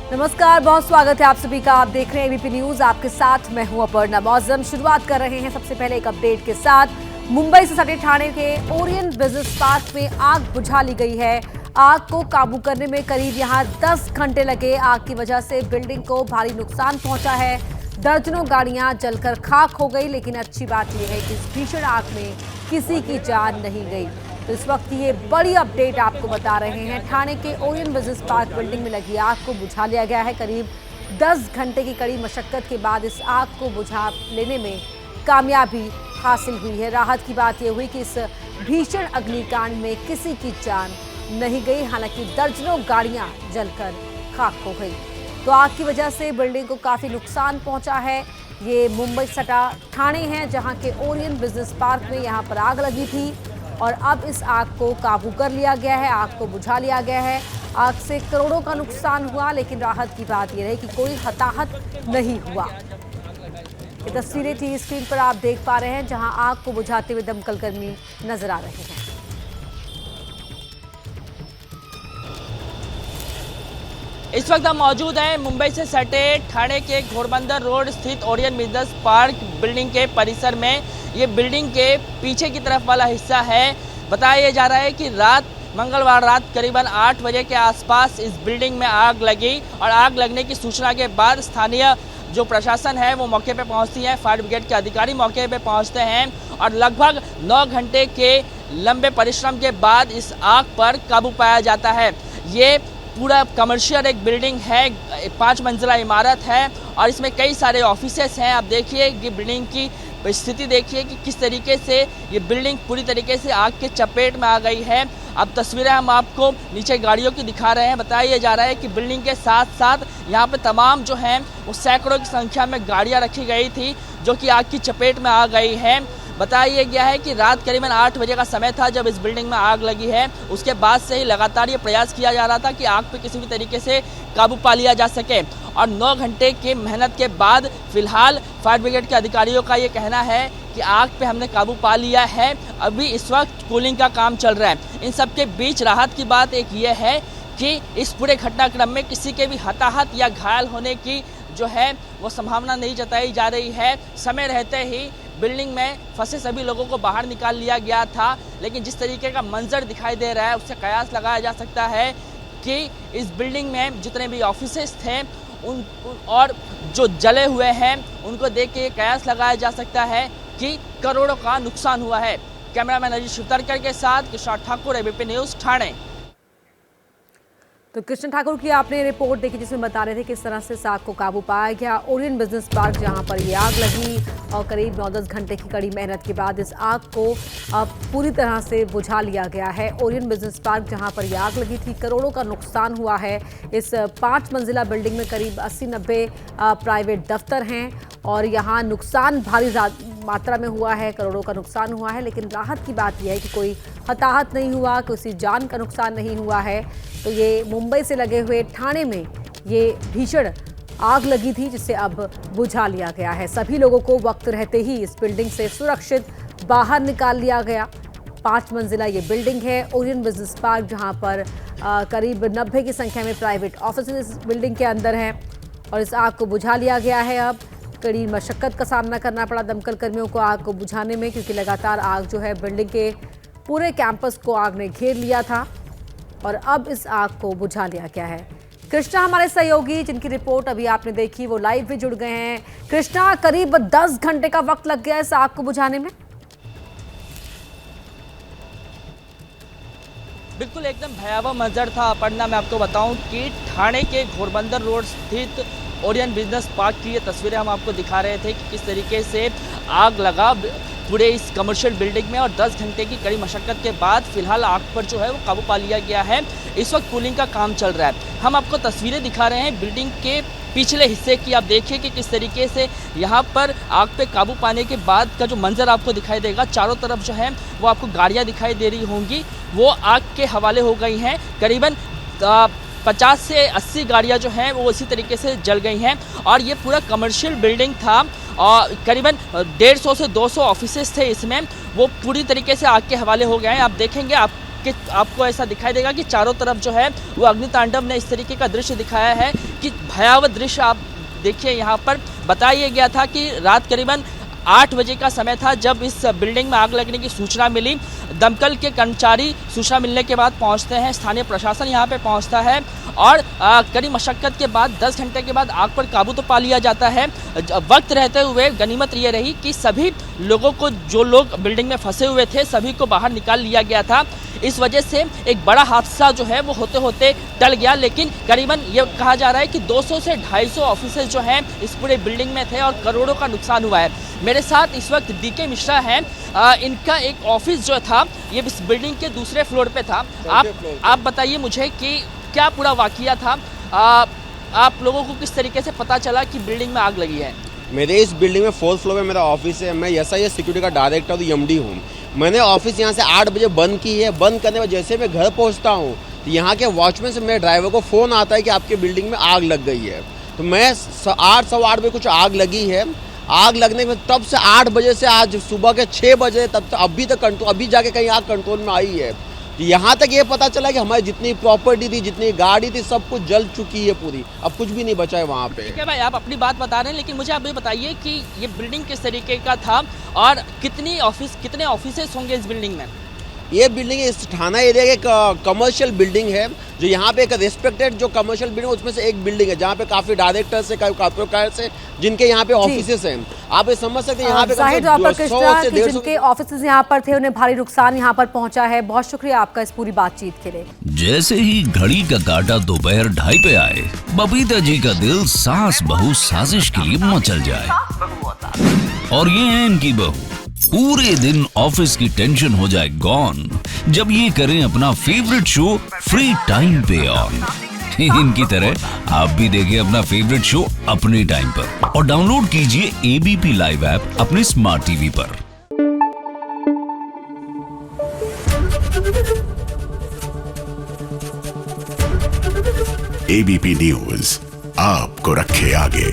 नमस्कार, बहुत स्वागत है आप सभी का। आप देख रहे हैं एबीपी न्यूज, आपके साथ मैं हूं अपर्णा मौजम। शुरुआत कर रहे हैं सबसे पहले एक अपडेट के साथ। मुंबई से सटे ठाणे के ओरियन बिजनेस पार्क में आग बुझा ली गई है। आग को काबू करने में करीब यहां 10 घंटे लगे। आग की वजह से बिल्डिंग को भारी नुकसान पहुंचा है। दर्जनों गाड़ियां जलकर खाक हो गई, लेकिन अच्छी बात यह है कि इस भीषण आग में किसी की जान नहीं गई। तो इस वक्त ये बड़ी अपडेट आपको बता रहे हैं। ठाणे के ओरियन बिजनेस पार्क बिल्डिंग में लगी आग को बुझा लिया गया है। करीब 10 घंटे की कड़ी मशक्कत के बाद इस आग को बुझा लेने में कामयाबी हासिल हुई है। राहत की बात यह हुई कि इस भीषण अग्निकांड में किसी की जान नहीं गई। हालांकि दर्जनों गाड़ियां जलकर खाक हो गई। तो आग की वजह से बिल्डिंग को काफी नुकसान पहुंचा है। ये मुंबई सटा ठाणे है, जहां के ओरियन बिजनेस पार्क में यहां पर आग लगी थी और अब इस आग को काबू कर लिया गया है। आग को बुझा लिया गया है। आग से करोड़ों का नुकसान हुआ, लेकिन राहत की बात यह है कि कोई हताहत नहीं हुआ। ये तस्वीरें टीवी स्क्रीन पर आप देख पा रहे हैं, जहां आग को बुझाते हुए दमकल कर्मी नजर आ रहे हैं। इस वक्त हम मौजूद हैं मुंबई से सटे ठाणे के घोड़बंदर रोड स्थित ओरियन बिजनेस पार्क बिल्डिंग के परिसर में। ये बिल्डिंग के पीछे की तरफ वाला हिस्सा है। बताया जा रहा है कि मंगलवार रात करीबन 8 बजे के आसपास इस बिल्डिंग में आग लगी और आग लगने की सूचना के बाद स्थानीय जो प्रशासन है वो मौके पे पहुंचती है। फायर ब्रिगेड के अधिकारी मौके पे पहुंचते हैं और लगभग 9 घंटे के लंबे परिश्रम के बाद इस आग पर काबू पाया जाता है। ये पूरा कमर्शियल एक बिल्डिंग है, 5 मंजिला इमारत है और इसमें कई सारे ऑफिसेस हैं। आप देखिए कि बिल्डिंग की स्थिति देखिए कि किस तरीके से ये बिल्डिंग पूरी तरीके से आग के चपेट में आ गई है। अब तस्वीरें हम आपको नीचे गाड़ियों की दिखा रहे हैं। बताया जा रहा है कि बिल्डिंग के साथ साथ यहाँ पे तमाम जो हैं वो सैकड़ों की संख्या में गाड़ियाँ रखी गई थी जो कि आग की चपेट में आ गई है। बताया गया है कि रात करीबन 8 बजे का समय था जब इस बिल्डिंग में आग लगी है। उसके बाद से ही लगातार ये प्रयास किया जा रहा था कि आग पे किसी भी तरीके से काबू पा लिया जा सके और 9 घंटे की मेहनत के बाद फिलहाल फायर ब्रिगेड के अधिकारियों का ये कहना है कि आग पे हमने काबू पा लिया है। अभी इस वक्त कूलिंग का काम चल रहा है। इन सब के बीच राहत की बात एक ये है कि इस पूरे घटनाक्रम में किसी के भी हताहत या घायल होने की जो है वो संभावना नहीं जताई जा रही है। समय रहते ही बिल्डिंग में फंसे सभी लोगों को बाहर निकाल लिया गया था, लेकिन जिस तरीके का मंजर दिखाई दे रहा है उससे कयास लगाया जा सकता है कि इस बिल्डिंग में जितने भी ऑफिसेस थे उन और जो जले हुए हैं उनको देख के कयास लगाया जा सकता है कि करोड़ों का नुकसान हुआ है। कैमरामैन अजीत शिवतरकर के साथ किशोर ठाकुर, एबीपी न्यूज, ठाणे। तो कृष्ण ठाकुर की आपने रिपोर्ट देखी जिसमें बता रहे थे किस तरह से आग को काबू पाया गया। ओरियन बिजनेस पार्क जहां पर ये आग लगी और करीब 9-10 घंटे की कड़ी मेहनत के बाद इस आग को पूरी तरह से बुझा लिया गया है। ओरियन बिजनेस पार्क जहां पर ये आग लगी थी, करोड़ों का नुकसान हुआ है। इस 5 मंजिला बिल्डिंग में करीब 80-90 प्राइवेट दफ्तर हैं और यहाँ नुकसान भारी मात्रा में हुआ है। करोड़ों का नुकसान हुआ है, लेकिन राहत की बात यह है कि कोई हताहत नहीं हुआ, किसी जान का नुकसान नहीं हुआ है। तो ये मुंबई से लगे हुए ठाणे में ये भीषण आग लगी थी जिसे अब बुझा लिया गया है। सभी लोगों को वक्त रहते ही इस बिल्डिंग से सुरक्षित बाहर निकाल लिया गया। 5 मंजिला ये बिल्डिंग है ओरियन बिजनेस पार्क, जहां पर करीब 90 की संख्या में प्राइवेट ऑफिस इस बिल्डिंग के अंदर हैं और इस आग को बुझा लिया गया है। अब कड़ी मशक्कत का सामना करना पड़ा दमकल कर्मियों को आग को बुझाने में, क्योंकि लगातार आग जो है बिल्डिंग के पूरे कैंपस को आग ने घेर लिया था और अब इस आग को बुझा लिया गया है। कृष्णा हमारे सहयोगी, जिनकी रिपोर्ट अभी आपने देखी, वो लाइव भी जुड़ गए हैं। कृष्णा, करीब 10 घंटे का वक्त लग गया इस आग को बुझाने में। बिल्कुल एकदम भयावह मंजर था अपर्णा। मैं आपको बताऊं कि ठाणे के घोड़बंदर रोड स्थित ओरियन बिजनेस पार्क की ये तस्वीरें हम आपको दिखा रहे थे कि किस तरीके से आग लगा पूरे इस कमर्शियल बिल्डिंग में और 10 घंटे की कड़ी मशक्कत के बाद फिलहाल आग पर जो है वो काबू पा लिया गया है। इस वक्त कूलिंग का काम चल रहा है। हम आपको तस्वीरें दिखा रहे हैं बिल्डिंग के पिछले हिस्से की। आप देखिए कि किस तरीके से यहाँ पर आग पे काबू पाने के बाद का जो मंजर आपको दिखाई देगा, चारों तरफ जो है वो आपको गाड़ियाँ दिखाई दे रही होंगी, वो आग के हवाले हो गई हैं। करीबन 50 से 80 गाड़ियाँ जो हैं वो इसी तरीके से जल गई हैं और ये पूरा कमर्शियल बिल्डिंग था और करीबन 150 से 200 ऑफिसेस थे इसमें, वो पूरी तरीके से आग के हवाले हो गए हैं। आप देखेंगे आप कि आपको ऐसा दिखाई देगा कि चारों तरफ जो है वो अग्नितांडव ने इस तरीके का दृश्य दिखाया है कि भयावह दृश्य आप देखिए। यहाँ पर बताया गया था कि रात करीबन 8 बजे का समय था जब इस बिल्डिंग में आग लगने की सूचना मिली। दमकल के कर्मचारी सूचना मिलने के बाद पहुंचते हैं, स्थानीय प्रशासन यहां पे पहुंचता है और कड़ी मशक्कत के बाद 10 घंटे के बाद आग पर काबू तो पा लिया जाता है। वक्त रहते हुए गनीमत ये रही कि सभी लोगों को, जो लोग बिल्डिंग में फंसे हुए थे, सभी को बाहर निकाल लिया गया था। इस वजह से एक बड़ा हादसा जो है वो होते होते टल गया, लेकिन करीबन ये कहा जा रहा है कि 200 से 250 ऑफिसेज जो हैं इस पूरे बिल्डिंग में थे और करोड़ों का नुकसान हुआ है। मेरे साथ इस वक्त डीके मिश्रा हैं, इनका एक ऑफिस जो था ये इस बिल्डिंग के दूसरे फ्लोर पे था। आप बताइए मुझे कि क्या पूरा वाकया था, आप लोगों को किस तरीके से पता चला कि बिल्डिंग में आग लगी है? मेरे इस बिल्डिंग में 4th फ्लोर में मेरा ऑफिस है। मैं SIS सिक्योरिटी का डायरेक्टर और MD हूँ। मैंने ऑफिस यहाँ से 8 बजे बंद की है। बंद करने में जैसे मैं घर पहुँचता हूँ तो यहाँ के वॉचमैन से मेरे ड्राइवर को फ़ोन आता है कि आपके बिल्डिंग में आग लग गई है। तो मैं 8 सवा 8 बजे कुछ आग लगी है। आग लगने के तब से 8 बजे से आज सुबह के 6 बजे तब तक अभी जाके कहीं आग कंट्रोल में आई है। यहाँ तक ये पता चला कि हमारी जितनी प्रॉपर्टी थी, जितनी गाड़ी थी, सब कुछ जल चुकी है पूरी। अब कुछ भी नहीं बचा है वहाँ पे। ठीक है भाई, आप अपनी बात बता रहे हैं, लेकिन मुझे आप ये बताइए कि ये बिल्डिंग किस तरीके का था और कितने ऑफिसेस होंगे इस बिल्डिंग में? ये बिल्डिंग इस थाना एरिया की कमर्शियल बिल्डिंग है, जो यहाँ पे एक रिस्पेक्टेड जो कमर्शियल बिल्डिंग उसमें से एक बिल्डिंग है, जहाँ पे काफी डायरेक्टर्स है, कॉर्पोरेटर्स है, जिनके यहाँ पे ऑफिसेस हैं। आप ये समझ सकते हैं यहाँ पे जिनके ऑफिसेस यहाँ पर थे उन्हें भारी नुकसान यहाँ पर पहुँचा है। बहुत शुक्रिया आपका इस पूरी बातचीत के लिए। जैसे ही घड़ी का काटा दोपहर 2:30 पे आए, बबीता जी का दिल सास बहू साजिश के लिए मचल जाए। और ये है इनकी बहू, पूरे दिन ऑफिस की टेंशन हो जाए गॉन जब ये करें अपना फेवरेट शो फ्री टाइम पे ऑन। इनकी तरह आप भी देखें अपना फेवरेट शो अपने टाइम पर और डाउनलोड कीजिए ABP लाइव ऐप अपने स्मार्ट टीवी पर। ABP न्यूज आपको रखे आगे।